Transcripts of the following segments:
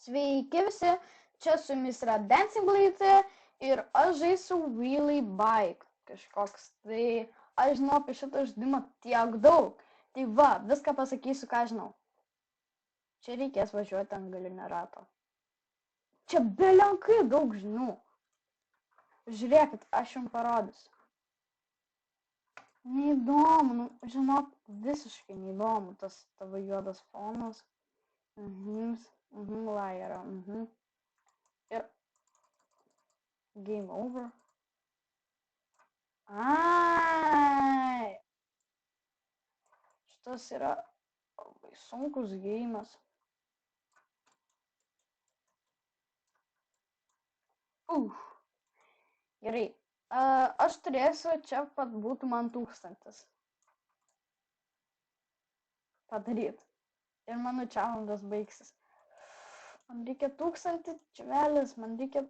Sveiki visi, čia su jumis yra Dancing Blade ir aš žaisiu Wheelie Bike kažkoks. Tai aš žinau apie šitą žaidimą tiek daug. Tai va, viską pasakysiu, ką žinau. Čia reikės važiuoti ant galinio rato. Čia belenkai daug žinių. Žiūrėkit, aš jums parodysiu. Neįdomu, nu, žinok, visiškai neįdomu tas tavo juodas fonas. Laira, Ir game over. Ai! Šitas yra labai sunkus geimas. Gerai. Aš turėsiu, čia pat būtų man 1000 padaryt. Ir mano challenge'as baigsis. Man reikia 1000 čvelis, man reikia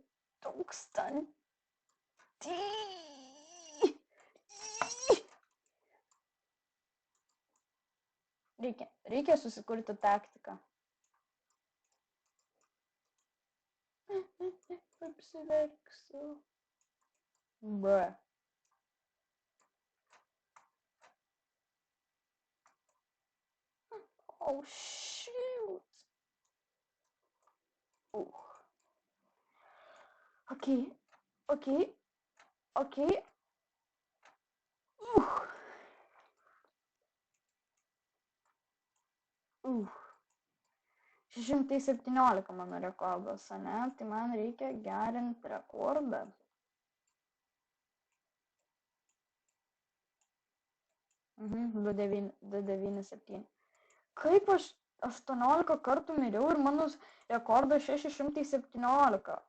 1000. Reikia susikurti taktiką. Apsiverksiu. Bruh. Oh, shoot. Okay. 617 mano rekordas, ane? Tai man reikia gerinti rekordą. Mhm, 297. Kaip aš 18 kartų miriau ir mano rekordas 617.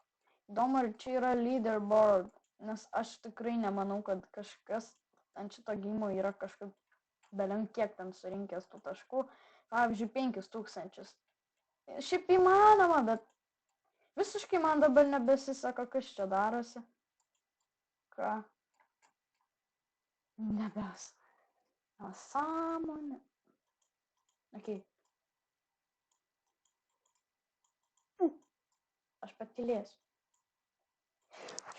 Įdomu, ar čia yra leaderboard, nes aš tikrai nemanau, kad kažkas ant šito geimo yra kažkaip belenkiek ten surinkęs tų taškų. Pavyzdžiui, 5000. Šiaip įmanoma, bet visiškai man dabar nebesiseka, kas čia darosi. Ką? Nebes. Nesąmonė. Okay. Aš patylėsiu.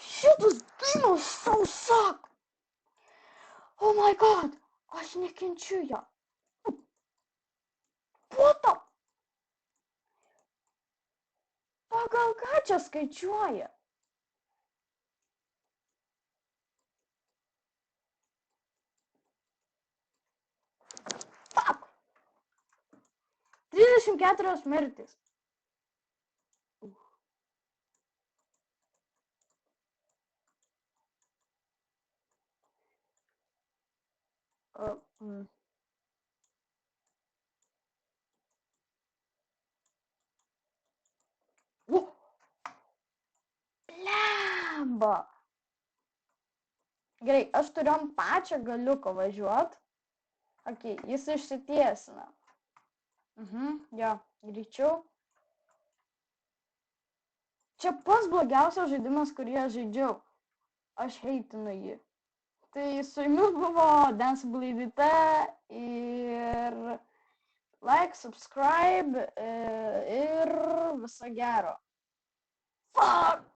Šitas geimas sausak! Oh my god! Aš nekenčiu ją. What the? Pagal ką čia skaičiuoja? Fuck! 34 mirtis. Blemba. Gerai, aš turiu ant pačią galiuko važiuot. Okay, jis išsitiesina. Jo, greičiau. Čia pats blogiausias žaidimas, kurį aš žaidžiau. Aš heitinu jį. Tai su jumis buvo Dancing Blade ir like, subscribe ir viso gero. Fuck!